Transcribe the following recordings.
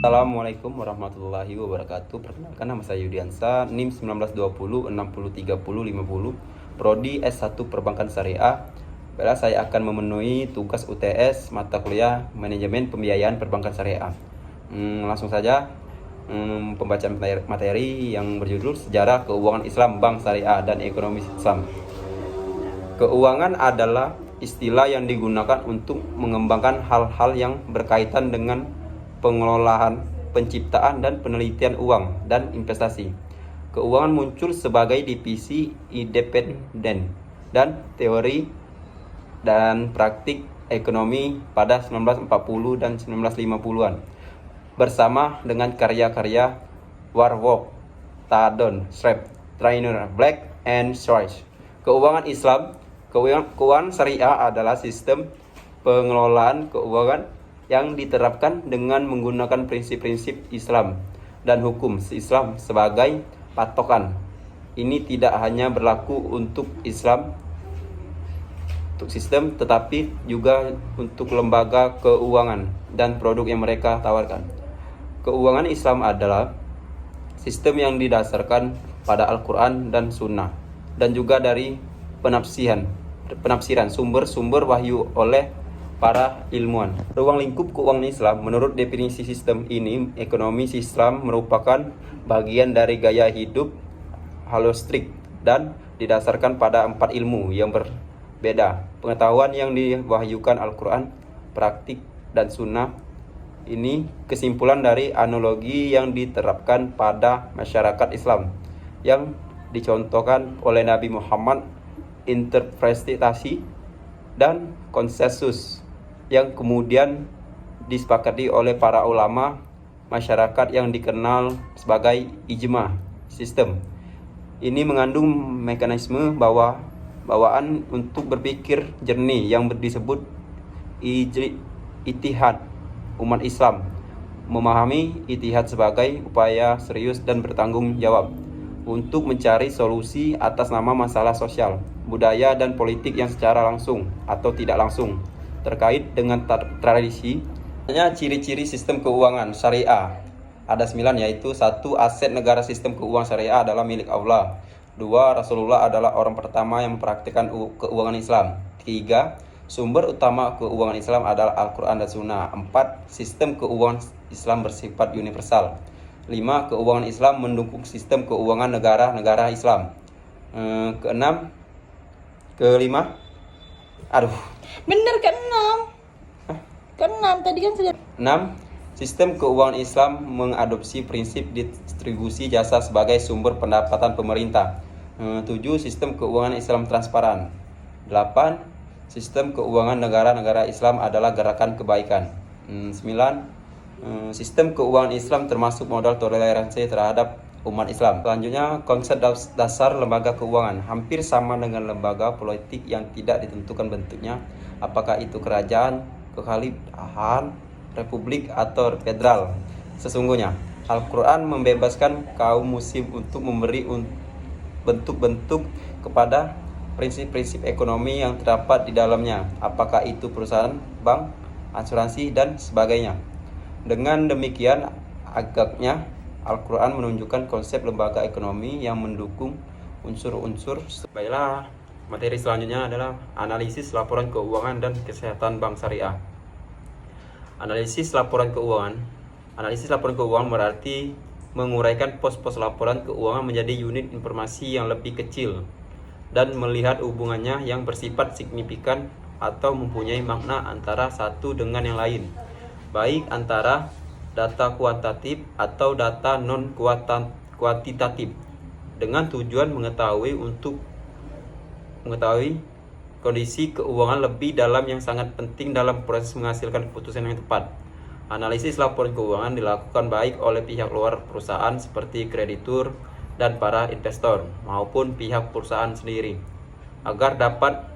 Assalamualaikum warahmatullahi wabarakatuh. Perkenalkan, nama saya Yudiansa, NIM 1920 60 30 50, Prodi S1 Perbankan Syariah. Baiklah, saya akan memenuhi tugas UTS mata kuliah Manajemen Pembiayaan Perbankan Syariah. Langsung saja, pembacaan materi yang berjudul Sejarah Keuangan Islam, Bank Syariah, dan Ekonomi Islam. Keuangan adalah istilah yang digunakan untuk mengembangkan hal-hal yang berkaitan dengan pengelolaan, penciptaan, dan penelitian uang dan investasi. Keuangan muncul sebagai divisi independen dan teori dan praktik ekonomi pada 1940 dan 1950-an bersama dengan karya-karya Warburg, Tadon, Schreib, Trainer, Black, and Schwartz. Keuangan Islam, keuangan syariah adalah sistem pengelolaan keuangan yang diterapkan dengan menggunakan prinsip-prinsip Islam dan hukum Islam sebagai patokan. Ini tidak hanya berlaku untuk Islam, untuk sistem, tetapi juga untuk lembaga keuangan dan produk yang mereka tawarkan. Keuangan Islam adalah sistem yang didasarkan pada Al-Quran dan Sunnah, dan juga dari penafsiran sumber-sumber wahyu oleh para ilmuwan. Ruang lingkup keuangan Islam, menurut definisi sistem ini, ekonomi Islam merupakan bagian dari gaya hidup holistik dan didasarkan pada 4 ilmu yang berbeda. Pengetahuan yang diwahyukan Al-Quran, praktik, dan Sunnah. Ini kesimpulan dari analogi yang diterapkan pada masyarakat Islam yang dicontohkan oleh Nabi Muhammad, interpretasi dan konsensus yang kemudian disepakati oleh para ulama masyarakat yang dikenal sebagai ijma sistem. Ini mengandung mekanisme bawaan untuk berpikir jernih yang disebut ijtihad. Umat Islam memahami ijtihad sebagai upaya serius dan bertanggung jawab untuk mencari solusi atas nama masalah sosial, budaya, dan politik yang secara langsung atau tidak langsung terkait dengan tradisi. Ciri-ciri sistem keuangan syariah ada 9, yaitu 1. Aset negara. Sistem keuangan syariah adalah milik Allah. 2. Rasulullah adalah orang pertama yang mempraktikkan keuangan Islam. 3. Sumber utama keuangan Islam adalah Al-Quran dan Sunnah. 4. Sistem keuangan Islam bersifat universal. 5. Keuangan Islam mendukung sistem keuangan negara-negara Islam. Kelima, bener ke-6. Ke-6 tadi kan sudah. 6. Sistem keuangan Islam mengadopsi prinsip distribusi jasa sebagai sumber pendapatan pemerintah. 7. Sistem keuangan Islam transparan. 8. Sistem keuangan negara-negara Islam adalah gerakan kebaikan. 9. Sistem keuangan Islam termasuk modal toleransi terhadap umat Islam. Selanjutnya, konsep dasar lembaga keuangan hampir sama dengan lembaga politik yang tidak ditentukan bentuknya, apakah itu kerajaan, kekhalifahan, republik, atau federal. Sesungguhnya, Al-Quran membebaskan kaum muslim untuk memberi bentuk-bentuk kepada prinsip-prinsip ekonomi yang terdapat di dalamnya, apakah itu perusahaan, bank, asuransi, dan sebagainya. Dengan demikian, agaknya Al-Quran menunjukkan konsep lembaga ekonomi yang mendukung unsur-unsur. Baiklah, materi selanjutnya adalah analisis laporan keuangan dan kesehatan bank syariah. Analisis laporan keuangan. Analisis laporan keuangan berarti menguraikan pos-pos laporan keuangan menjadi unit informasi yang lebih kecil dan melihat hubungannya yang bersifat signifikan atau mempunyai makna antara satu dengan yang lain, baik antara data kuantitatif atau data non-kuantitatif, dengan tujuan mengetahui kondisi keuangan lebih dalam yang sangat penting dalam proses menghasilkan keputusan yang tepat. Analisis laporan keuangan dilakukan baik oleh pihak luar perusahaan seperti kreditur dan para investor maupun pihak perusahaan sendiri agar dapat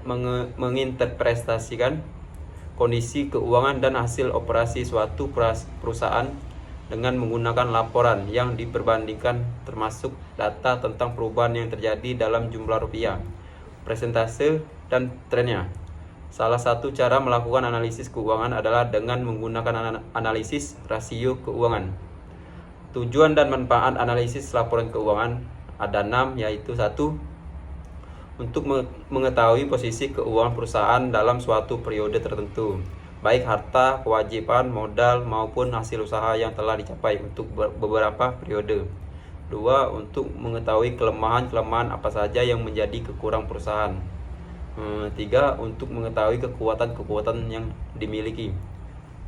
menginterpretasikan kondisi keuangan dan hasil operasi suatu perusahaan dengan menggunakan laporan yang diperbandingkan, termasuk data tentang perubahan yang terjadi dalam jumlah rupiah, persentase, dan trennya. Salah satu cara melakukan analisis keuangan adalah dengan menggunakan analisis rasio keuangan. Tujuan dan manfaat analisis laporan keuangan ada 6, yaitu 1. Untuk mengetahui posisi keuangan perusahaan dalam suatu periode tertentu, baik harta, kewajiban, modal, maupun hasil usaha yang telah dicapai untuk beberapa periode. 2. Untuk mengetahui kelemahan-kelemahan apa saja yang menjadi kekurang perusahaan. 3. Untuk mengetahui kekuatan-kekuatan yang dimiliki.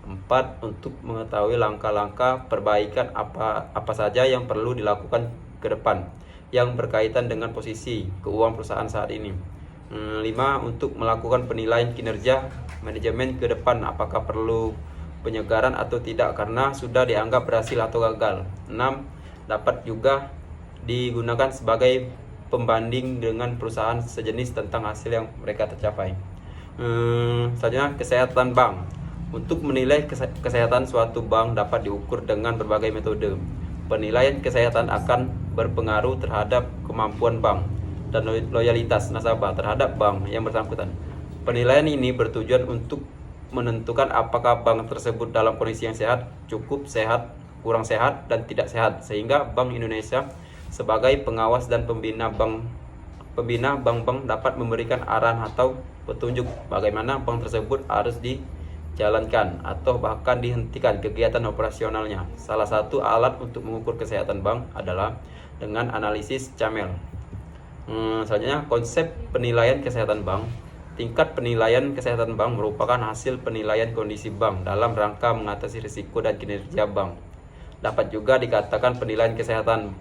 4. Untuk mengetahui langkah-langkah perbaikan apa saja yang perlu dilakukan ke depan yang berkaitan dengan posisi keuangan perusahaan saat ini. 5. Untuk melakukan penilaian kinerja manajemen ke depan, apakah perlu penyegaran atau tidak karena sudah dianggap berhasil atau gagal. 6. Dapat juga digunakan sebagai pembanding dengan perusahaan sejenis tentang hasil yang mereka tercapai. Selanjutnya, kesehatan bank. Untuk menilai kesehatan suatu bank dapat diukur dengan berbagai metode. Penilaian kesehatan akan berpengaruh terhadap kemampuan bank dan loyalitas nasabah terhadap bank yang bersangkutan. Penilaian ini bertujuan untuk menentukan apakah bank tersebut dalam kondisi yang sehat, cukup sehat, kurang sehat, dan tidak sehat, sehingga Bank Indonesia sebagai pengawas dan pembina bank-bank dapat memberikan arahan atau petunjuk bagaimana bank tersebut harus dijalankan atau bahkan dihentikan kegiatan operasionalnya. Salah satu alat untuk mengukur kesehatan bank adalah dengan analisis CAMEL. Selanjutnya, konsep penilaian kesehatan bank. Tingkat penilaian kesehatan bank merupakan hasil penilaian kondisi bank dalam rangka mengatasi risiko dan kinerja bank. Dapat juga dikatakan penilaian kesehatan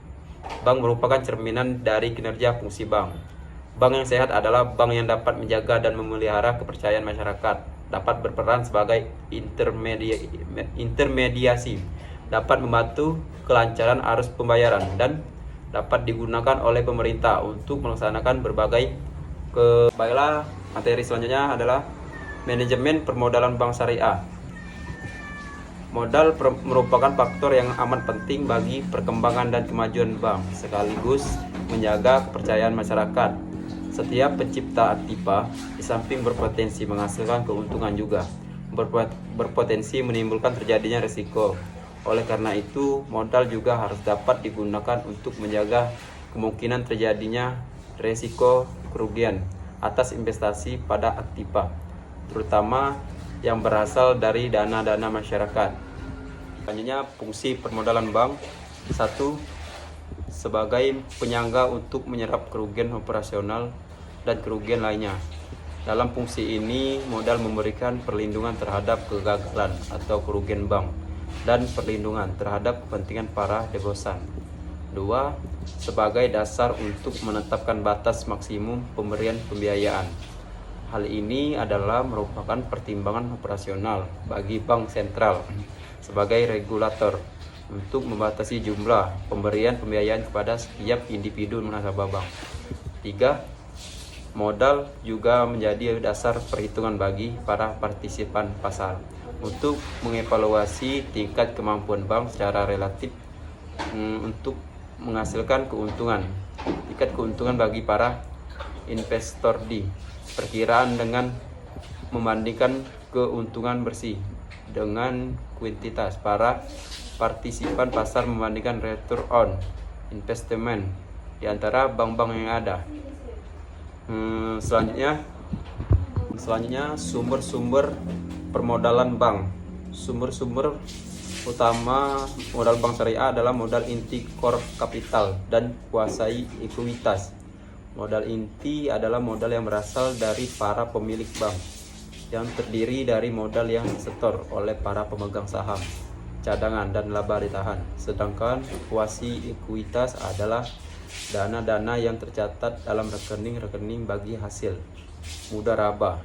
bank merupakan cerminan dari kinerja fungsi bank. Bank yang sehat adalah bank yang dapat menjaga dan memelihara kepercayaan masyarakat, dapat berperan sebagai intermediasi, dapat membantu kelancaran arus pembayaran, dan dapat digunakan oleh pemerintah untuk melaksanakan berbagai Baiklah, materi selanjutnya adalah manajemen permodalan bank syariah. Modal merupakan faktor yang amat penting bagi perkembangan dan kemajuan bank, sekaligus menjaga kepercayaan masyarakat. Setiap pencipta aktiva di samping berpotensi menghasilkan keuntungan juga berpotensi menimbulkan terjadinya risiko. Oleh karena itu, modal juga harus dapat digunakan untuk menjaga kemungkinan terjadinya risiko kerugian atas investasi pada aktiva, terutama yang berasal dari dana-dana masyarakat. Selanjutnya, fungsi permodalan bank. 1. Sebagai penyangga untuk menyerap kerugian operasional dan kerugian lainnya. Dalam fungsi ini, modal memberikan perlindungan terhadap kegagalan atau kerugian bank dan perlindungan terhadap kepentingan para deposan. 2. Sebagai dasar untuk menetapkan batas maksimum pemberian pembiayaan. Hal ini adalah merupakan pertimbangan operasional bagi bank sentral sebagai regulator untuk membatasi jumlah pemberian pembiayaan kepada setiap individu nasabah bank. 3. Modal juga menjadi dasar perhitungan bagi para partisipan pasar untuk mengevaluasi tingkat kemampuan bank secara relatif untuk menghasilkan keuntungan. Tingkat keuntungan bagi para investor perkiraan dengan membandingkan keuntungan bersih dengan kuantitas para partisipan pasar membandingkan return on investment di antara bank-bank yang ada. Selanjutnya sumber-sumber permodalan bank. Sumber-sumber utama modal bank syariah adalah modal inti core capital dan kuasai ekuitas. Modal inti adalah modal yang berasal dari para pemilik bank, yang terdiri dari modal yang disetor oleh para pemegang saham, cadangan, dan laba ditahan. Sedangkan kuasi ekuitas adalah dana-dana yang tercatat dalam rekening-rekening bagi hasil mudharabah.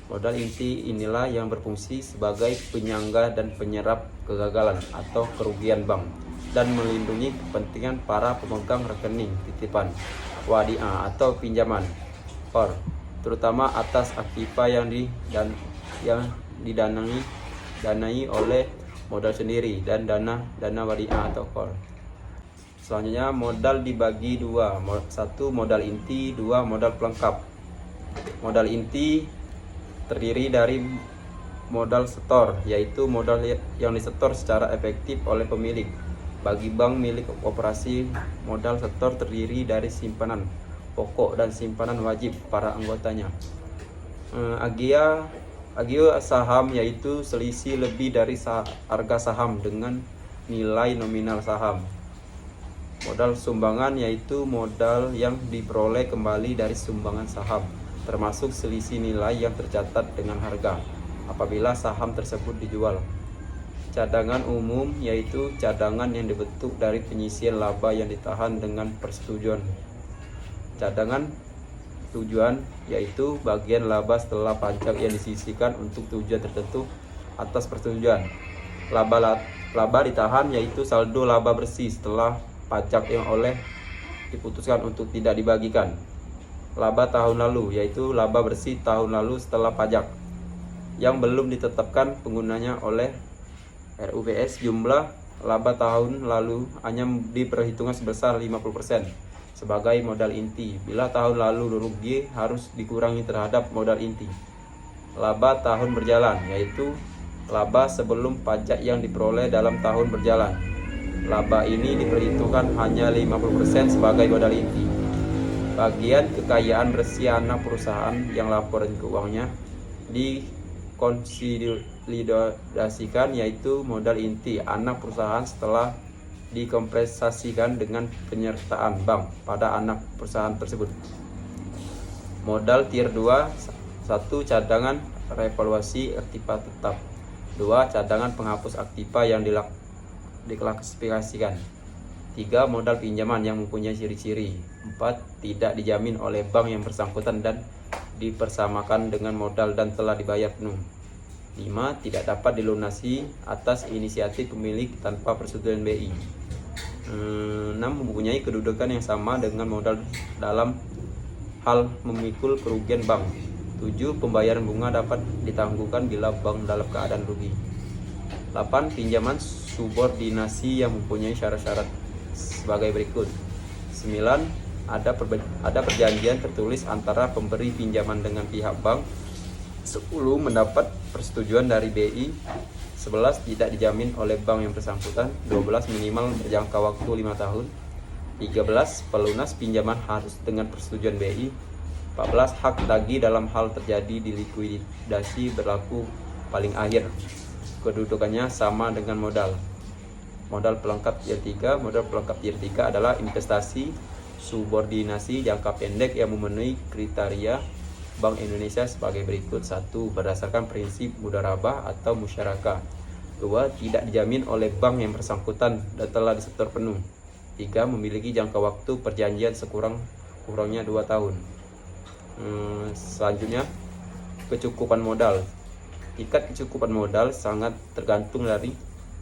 Modal inti inilah yang berfungsi sebagai penyangga dan penyerap kegagalan atau kerugian bank dan melindungi kepentingan para pemegang rekening titipan, wadiah atau pinjaman, terutama atas aktiva yang didanai oleh modal sendiri dan dana wadiah atau core. Selanjutnya, modal dibagi dua. 1. Modal inti. 2. Modal pelengkap. Modal inti terdiri dari modal setor, yaitu modal yang disetor secara efektif oleh pemilik. Bagi bank milik operasi, modal setor terdiri dari simpanan pokok dan simpanan wajib para anggotanya. Agio saham yaitu selisih lebih dari harga saham dengan nilai nominal saham. Modal sumbangan yaitu modal yang diperoleh kembali dari sumbangan saham, termasuk selisih nilai yang tercatat dengan harga apabila saham tersebut dijual. Cadangan umum yaitu cadangan yang dibentuk dari penyisian laba yang ditahan dengan persetujuan. Cadangan tujuan yaitu bagian laba setelah pajak yang disisihkan untuk tujuan tertentu atas persetujuan. Laba ditahan yaitu saldo laba bersih setelah pajak yang oleh diputuskan untuk tidak dibagikan. Laba tahun lalu yaitu laba bersih tahun lalu setelah pajak yang belum ditetapkan penggunanya oleh RUPS. Jumlah laba tahun lalu hanya diperhitungkan sebesar 50% sebagai modal inti. Bila tahun lalu rugi harus dikurangi terhadap modal inti. Laba tahun berjalan yaitu laba sebelum pajak yang diperoleh dalam tahun berjalan. Laba ini diperhitungkan hanya 50% sebagai modal inti. Bagian kekayaan bersih anak perusahaan yang laporan keuangannya dikonsolidasikan yaitu modal inti anak perusahaan setelah dikompensasikan dengan penyertaan bank pada anak perusahaan tersebut. Modal tier 2: 1. Cadangan revaluasi aktiva tetap. 2. Cadangan penghapus aktiva yang diklasifikasikan. 3. Modal pinjaman yang mempunyai ciri-ciri. 4. Tidak dijamin oleh bank yang bersangkutan dan dipersamakan dengan modal dan telah dibayar penuh. 5. Tidak dapat dilunasi atas inisiatif pemilik tanpa persetujuan BI. 6. Mempunyai kedudukan yang sama dengan modal dalam hal memikul kerugian bank. 7. Pembayaran bunga dapat ditangguhkan bila bank dalam keadaan rugi. 8. Pinjaman subordinasi yang mempunyai syarat-syarat sebagai berikut. 9. Ada perjanjian tertulis antara pemberi pinjaman dengan pihak bank. 10. Mendapat persetujuan dari BI. 11. Tidak dijamin oleh bank yang bersangkutan. 12. Minimal berjangka waktu 5 tahun. 13. Pelunas pinjaman harus dengan persetujuan BI. 14. Hak tagih dalam hal terjadi di likuidasi berlaku paling akhir. Kedudukannya sama dengan modal. Modal pelengkap tier 3. Modal pelengkap tier 3 adalah investasi subordinasi jangka pendek yang memenuhi kriteria Bank Indonesia sebagai berikut. 1. Berdasarkan prinsip mudharabah atau musyarakah. 2. Tidak dijamin oleh bank yang bersangkutan dan telah disetor penuh. 3. Memiliki jangka waktu perjanjian sekurang-kurangnya 2 tahun. Selanjutnya, kecukupan modal. Tingkat kecukupan modal sangat tergantung dari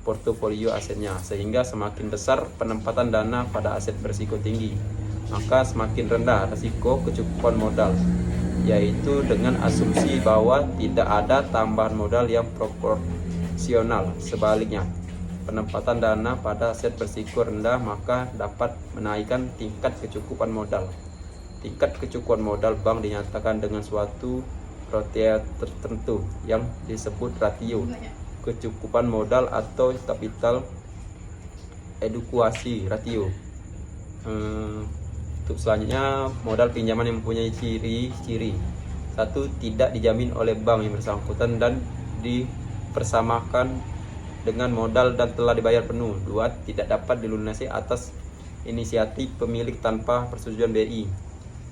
portofolio asetnya, sehingga semakin besar penempatan dana pada aset berisiko tinggi, maka semakin rendah risiko kecukupan modal, yaitu dengan asumsi bahwa tidak ada tambahan modal yang proporsional. Sebaliknya, penempatan dana pada aset berisiko rendah maka dapat menaikkan tingkat kecukupan modal. Tingkat kecukupan modal bank dinyatakan dengan suatu kriteria tertentu yang disebut rasio kecukupan modal atau capital adequacy ratio. Untuk selanjutnya, modal pinjaman yang mempunyai ciri-ciri. 1. Tidak dijamin oleh bank yang bersangkutan dan dipersamakan dengan modal dan telah dibayar penuh. 2. Tidak dapat dilunasi atas inisiatif pemilik tanpa persetujuan BI.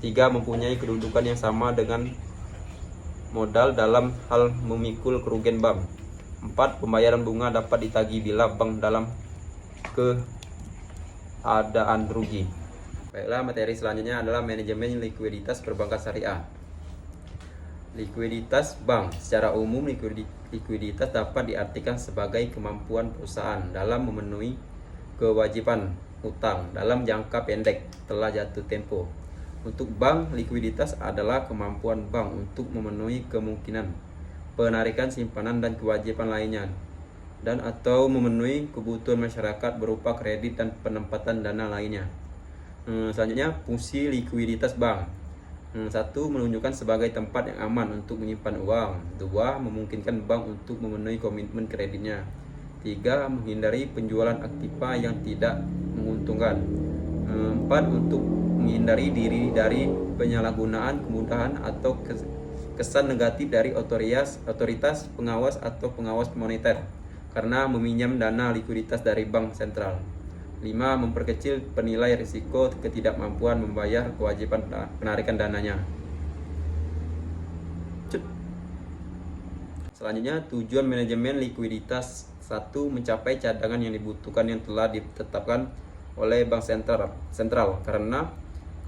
3. Mempunyai kedudukan yang sama dengan modal dalam hal memikul kerugian bank. 4. Pembayaran bunga dapat ditagih bila bank dalam keadaan rugi. Baiklah, materi selanjutnya adalah manajemen likuiditas perbankan syariah. Likuiditas bank. Secara umum, likuiditas dapat diartikan sebagai kemampuan perusahaan dalam memenuhi kewajiban utang dalam jangka pendek telah jatuh tempo. Untuk bank, likuiditas adalah kemampuan bank untuk memenuhi kemungkinan penarikan simpanan dan kewajiban lainnya, dan atau memenuhi kebutuhan masyarakat berupa kredit dan penempatan dana lainnya. Selanjutnya, fungsi likuiditas bank. Satu, menunjukkan sebagai tempat yang aman untuk menyimpan uang. Dua, memungkinkan bank untuk memenuhi komitmen kreditnya. Tiga, menghindari penjualan aktiva yang tidak menguntungkan. Empat, untuk menghindari diri dari penyalahgunaan kemudahan atau kesan negatif dari otoritas pengawas atau pengawas moneter karena meminjam dana likuiditas dari bank sentral. 5. Memperkecil penilai risiko ketidakmampuan membayar kewajiban penarikan dananya. Selanjutnya, tujuan manajemen likuiditas. 1. Mencapai cadangan yang dibutuhkan yang telah ditetapkan oleh bank sentral karena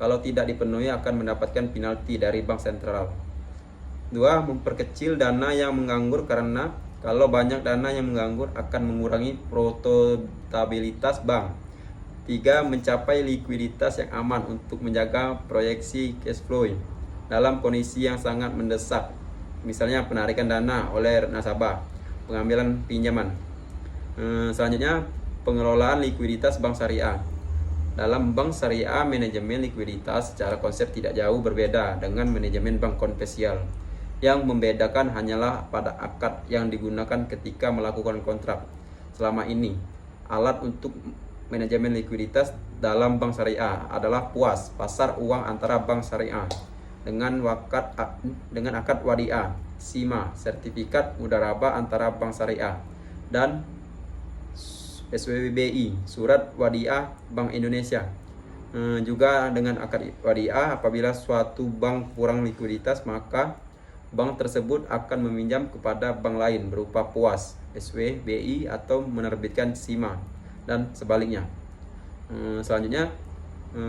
kalau tidak dipenuhi akan mendapatkan penalti dari bank sentral. 2. Memperkecil dana yang menganggur karena kalau banyak dana yang menganggur akan mengurangi profitabilitas bank. 3. Mencapai likuiditas yang aman untuk menjaga proyeksi cash flow dalam kondisi yang sangat mendesak, misalnya penarikan dana oleh nasabah, pengambilan pinjaman. Selanjutnya, pengelolaan likuiditas bank syariah. Dalam bank syariah, manajemen likuiditas secara konsep tidak jauh berbeda dengan manajemen bank konvensional. Yang membedakan hanyalah pada akad yang digunakan ketika melakukan kontrak. Selama ini, alat untuk manajemen likuiditas dalam bank syariah adalah PUAS, pasar uang antara bank syariah, dengan akad wadiah, SIMA, sertifikat mudharabah antara bank syariah, dan SWBI, surat wadiah Bank Indonesia. Juga dengan akad wadiah, apabila suatu bank kurang likuiditas, maka bank tersebut akan meminjam kepada bank lain berupa PUAS, SWBI, atau menerbitkan SIMA, dan sebaliknya. Selanjutnya,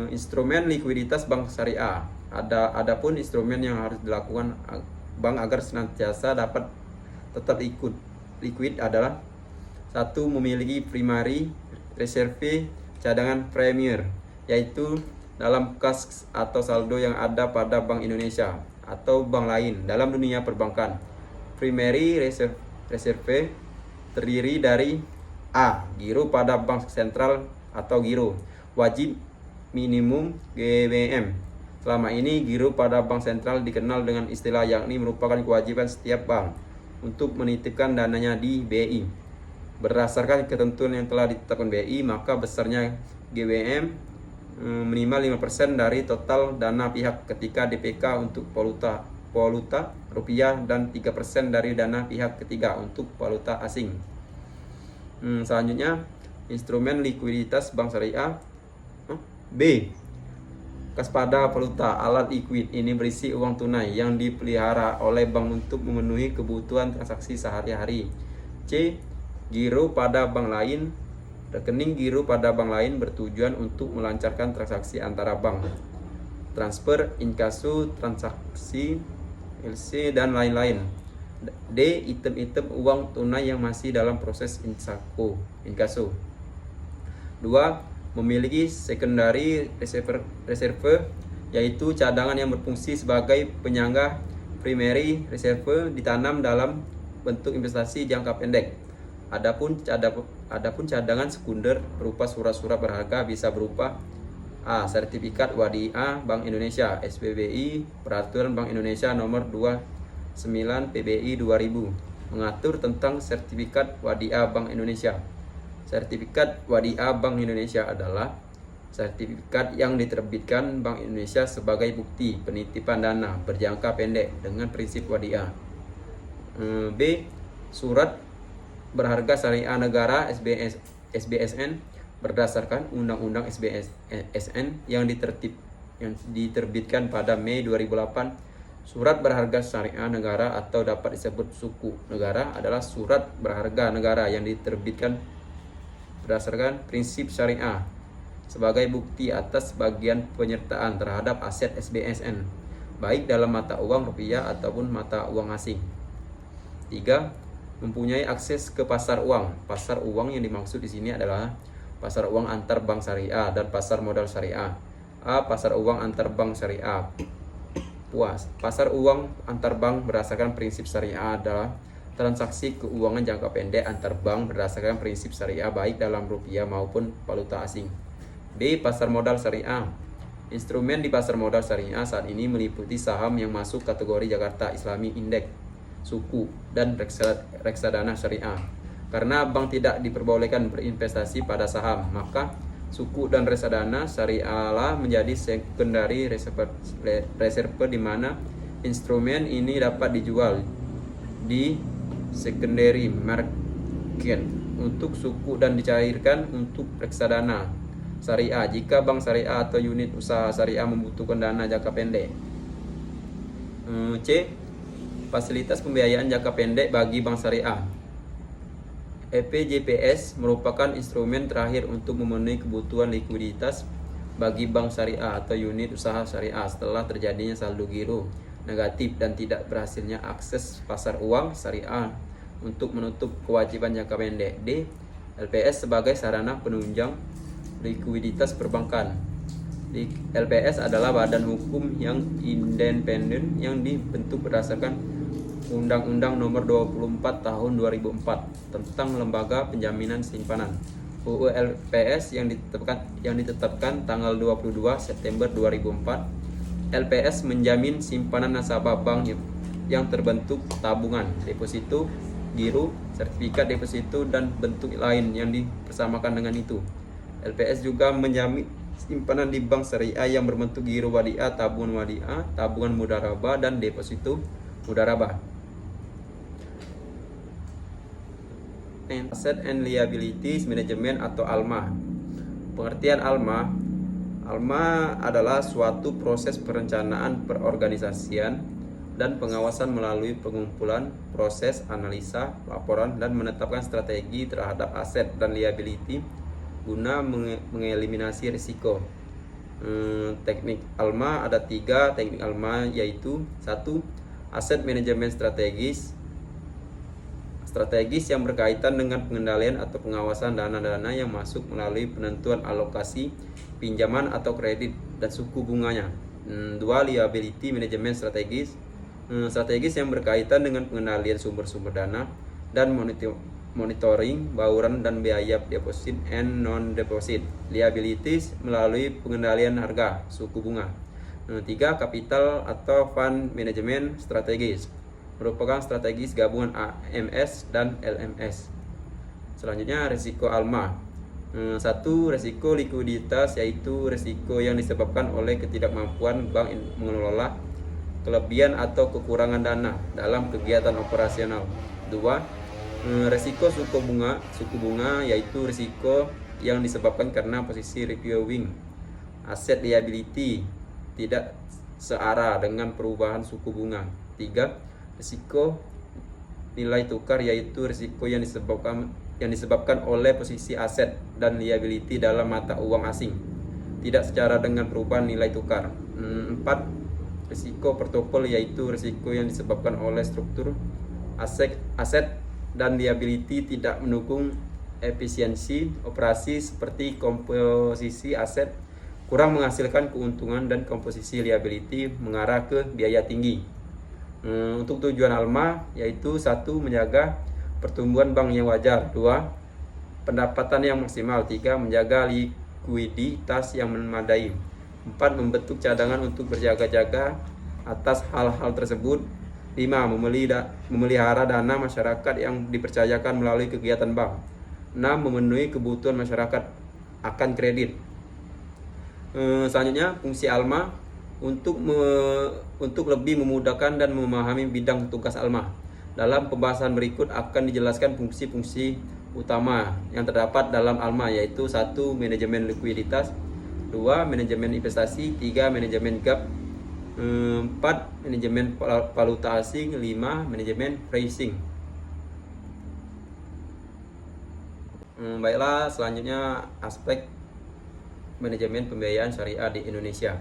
instrumen likuiditas bank syariah. Adapun instrumen yang harus dilakukan bank agar senantiasa dapat tetap liquid adalah: 1. Memiliki primary reserve, cadangan premier, yaitu dalam kas atau saldo yang ada pada Bank Indonesia atau bank lain dalam dunia perbankan. Primary reserve terdiri dari A. Giro pada bank sentral atau giro wajib minimum GBM. Selama ini giro pada bank sentral dikenal dengan istilah, yakni merupakan kewajiban setiap bank untuk menitipkan dananya di BI. Berdasarkan ketentuan yang telah ditetapkan BI, maka besarnya GBM minimal 5% dari total dana pihak ketika DPK untuk valuta rupiah dan 3% dari dana pihak ketiga untuk valuta asing. Selanjutnya, instrumen likuiditas bank syariah. B. Kas pada valuta, alat liquid ini berisi uang tunai yang dipelihara oleh bank untuk memenuhi kebutuhan transaksi sehari-hari. C. Giro pada bank lain. Rekening giro pada bank lain bertujuan untuk melancarkan transaksi antara bank, transfer, inkasu, transaksi LC, dan lain-lain. D. Item-item uang tunai yang masih dalam proses inkasu. 2. Memiliki secondary reserve, yaitu cadangan yang berfungsi sebagai penyangga primary reserve ditanam dalam bentuk investasi jangka pendek. Adapun cadangan sekunder berupa surat-surat berharga bisa berupa: A. Sertifikat wadiah Bank Indonesia (SWBI). Peraturan Bank Indonesia Nomor 29 PBI 2000 mengatur tentang sertifikat wadiah Bank Indonesia. Sertifikat wadiah Bank Indonesia adalah sertifikat yang diterbitkan Bank Indonesia sebagai bukti penitipan dana berjangka pendek dengan prinsip wadiah. B. Surat berharga syariah negara SBSN berdasarkan Undang-Undang SBSN yang diterbitkan pada Mei 2008. Surat berharga syariah negara atau dapat disebut suku negara adalah surat berharga negara yang diterbitkan berdasarkan prinsip syariah sebagai bukti atas bagian penyertaan terhadap aset SBSN, baik dalam mata uang rupiah ataupun mata uang asing. 3. Mempunyai akses ke pasar uang. Pasar uang yang dimaksud di sini adalah pasar uang antar bank syariah dan pasar modal syariah. A. Pasar uang antar bank syariah. PUAS. Pasar uang antar bank berdasarkan prinsip syariah adalah transaksi keuangan jangka pendek antar bank berdasarkan prinsip syariah baik dalam rupiah maupun valuta asing. B. Pasar modal syariah. Instrumen di pasar modal syariah saat ini meliputi saham yang masuk kategori Jakarta Islami Index, suku, dan reksadana syariah. Karena bank tidak diperbolehkan berinvestasi pada saham, maka suku dan reksadana syariah menjadi secondary reserve di mana instrumen ini dapat dijual di secondary market untuk suku dan dicairkan untuk reksadana syariah jika bank syariah atau unit usaha syariah membutuhkan dana jangka pendek. C. Fasilitas pembiayaan jangka pendek bagi bank syariah. EPJPS merupakan instrumen terakhir untuk memenuhi kebutuhan likuiditas bagi bank syariah atau unit usaha syariah setelah terjadinya saldo giro negatif dan tidak berhasilnya akses pasar uang syariah untuk menutup kewajiban jangka pendek. D. LPS sebagai sarana penunjang likuiditas perbankan. LPS adalah badan hukum yang independen yang dibentuk berdasarkan Undang-Undang Nomor 24 Tahun 2004 tentang Lembaga Penjaminan Simpanan. UU LPS yang ditetapkan tanggal 22 September 2004. LPS menjamin simpanan nasabah bank yang terbentuk tabungan, deposito, giro, sertifikat deposito, dan bentuk lain yang dipersamakan dengan itu. LPS juga menjamin simpanan di bank syariah yang berbentuk giro wadiah, tabungan mudharabah, dan deposito mudharabah. Asset and Liabilities Management atau ALMA. Pengertian ALMA adalah suatu proses perencanaan perorganisasian dan pengawasan melalui pengumpulan, proses, analisa, laporan, dan menetapkan strategi terhadap aset dan liability guna mengeliminasi risiko. Teknik ALMA ada 3 teknik ALMA, yaitu 1. Aset manajemen strategis yang berkaitan dengan pengendalian atau pengawasan dana-dana yang masuk melalui penentuan alokasi, pinjaman atau kredit, dan suku bunganya. 2. Liability management strategis yang berkaitan dengan pengendalian sumber-sumber dana dan monitoring bauran dan biaya deposit and non-deposit liabilities melalui pengendalian harga, suku bunga. 3. Capital atau fund management strategis merupakan strategis gabungan AMS dan LMS. Selanjutnya, risiko ALMA. 1. Risiko likuiditas, yaitu risiko yang disebabkan oleh ketidakmampuan bank mengelola kelebihan atau kekurangan dana dalam kegiatan operasional. 2. Risiko suku bunga, yaitu risiko yang disebabkan karena posisi reviewing aset liability tidak searah dengan perubahan suku bunga. 3. Risiko nilai tukar, yaitu risiko yang disebabkan oleh posisi aset dan liability dalam mata uang asing tidak secara dengan perubahan nilai tukar. 4. Risiko portfolio, yaitu risiko yang disebabkan oleh struktur aset dan liability tidak mendukung efisiensi operasi seperti komposisi aset kurang menghasilkan keuntungan dan komposisi liability mengarah ke biaya tinggi. Untuk tujuan ALMA, yaitu 1. Menjaga pertumbuhan bank yang wajar. 2. Pendapatan yang maksimal. 3. Menjaga likuiditas yang memadai. 4. Membentuk cadangan untuk berjaga-jaga atas hal-hal tersebut. 5. Memelihara dana masyarakat yang dipercayakan melalui kegiatan bank. 6. Memenuhi kebutuhan masyarakat akan kredit. Selanjutnya, fungsi ALMA. Untuk lebih memudahkan dan memahami bidang tugas ALMA, dalam pembahasan berikut akan dijelaskan fungsi-fungsi utama yang terdapat dalam ALMA, yaitu 1. Manajemen likuiditas, 2. Manajemen investasi, 3. Manajemen gap, 4. Manajemen valuta asing, 5. Manajemen pricing. Baiklah, selanjutnya aspek manajemen pembiayaan syariah di Indonesia.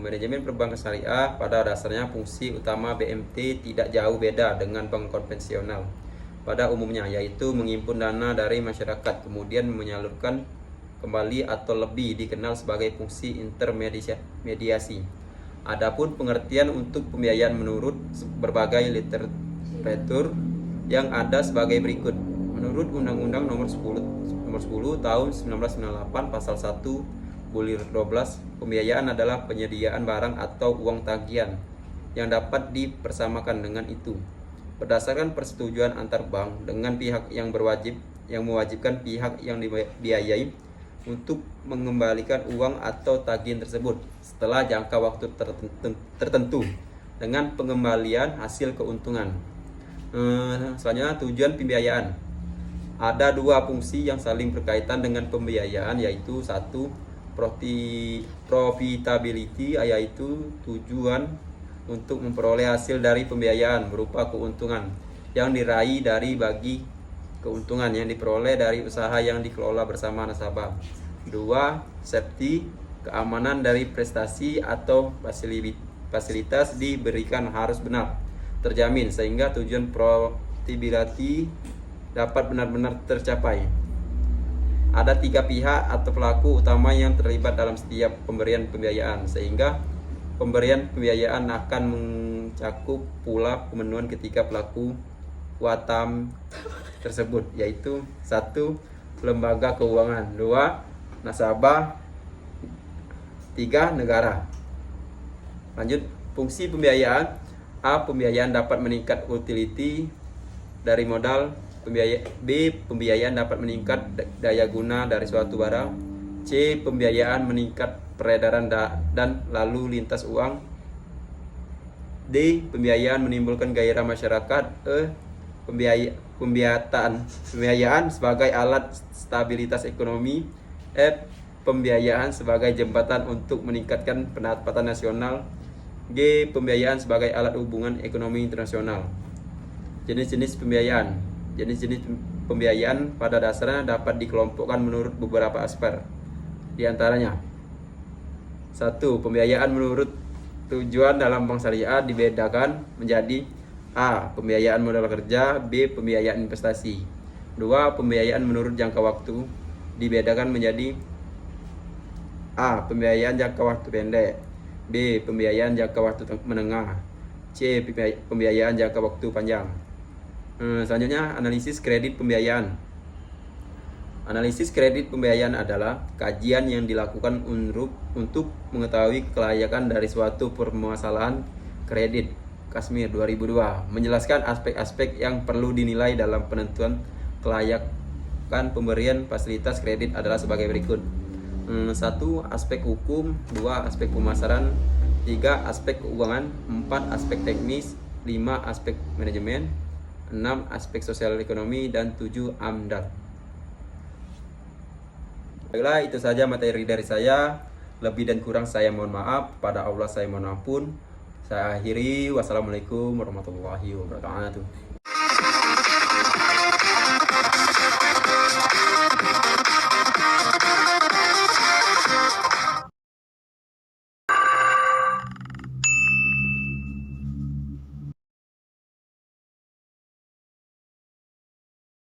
Manajemen perbankan syariah pada dasarnya fungsi utama BMT tidak jauh beda dengan bank konvensional pada umumnya, yaitu menghimpun dana dari masyarakat kemudian menyalurkan kembali atau lebih dikenal sebagai fungsi intermediasi. Adapun pengertian untuk pembiayaan menurut berbagai literatur yang ada sebagai berikut. Menurut Undang-Undang Nomor 10 Tahun 1998 Pasal 1 bulir 12, pembiayaan adalah penyediaan barang atau uang tagihan yang dapat dipersamakan dengan itu berdasarkan persetujuan antar bank dengan pihak yang mewajibkan pihak yang dibiayai untuk mengembalikan uang atau tagihan tersebut setelah jangka waktu tertentu dengan pengembalian hasil keuntungan. Selanjutnya, tujuan pembiayaan. Ada dua fungsi yang saling berkaitan dengan pembiayaan, yaitu satu, profitability, yaitu tujuan untuk memperoleh hasil dari pembiayaan berupa keuntungan yang diraih dari bagi keuntungan yang diperoleh dari usaha yang dikelola bersama nasabah. Dua, safety, keamanan dari prestasi atau fasilitas diberikan harus benar terjamin sehingga tujuan profitability dapat benar-benar tercapai. Ada tiga pihak atau pelaku utama yang terlibat dalam setiap pemberian pembiayaan, sehingga pemberian pembiayaan akan mencakup pula pemenuhan ketiga pelaku watam tersebut, yaitu satu, lembaga keuangan, dua, nasabah, tiga, negara. Lanjut, fungsi pembiayaan. A. Pembiayaan dapat meningkat utility dari modal. B. Pembiayaan dapat meningkat daya guna dari suatu barang. C. Pembiayaan meningkat peredaran dan lalu lintas uang. D. Pembiayaan menimbulkan gairah masyarakat. E. Pembiayaan sebagai alat stabilitas ekonomi. F. Pembiayaan sebagai jembatan untuk meningkatkan pendapatan nasional. G. Pembiayaan sebagai alat hubungan ekonomi internasional. Jenis-jenis pembiayaan. Jenis-jenis pembiayaan pada dasarnya dapat dikelompokkan menurut beberapa aspek. Di antaranya, 1. Pembiayaan menurut tujuan dalam bank syariah dibedakan menjadi A. Pembiayaan modal kerja. B. Pembiayaan investasi. 2. Pembiayaan menurut jangka waktu dibedakan menjadi A. Pembiayaan jangka waktu pendek. B. Pembiayaan jangka waktu menengah. C. Pembiayaan jangka waktu panjang. Selanjutnya, analisis kredit pembiayaan. Analisis kredit pembiayaan adalah kajian yang dilakukan untuk mengetahui kelayakan dari suatu permasalahan kredit. Kashmir 2002 menjelaskan aspek-aspek yang perlu dinilai dalam penentuan kelayakan pemberian fasilitas kredit adalah sebagai berikut. 1. Aspek hukum. 2. Aspek pemasaran. 3. Aspek keuangan. 4. Aspek teknis. 5. Aspek manajemen. 6. Aspek sosial ekonomi. Dan 7. AMDAL. Baiklah, itu saja materi dari saya. Lebih dan kurang saya mohon maaf. Pada Allah saya mohon ampun. Saya akhiri. Wassalamualaikum warahmatullahi wabarakatuh.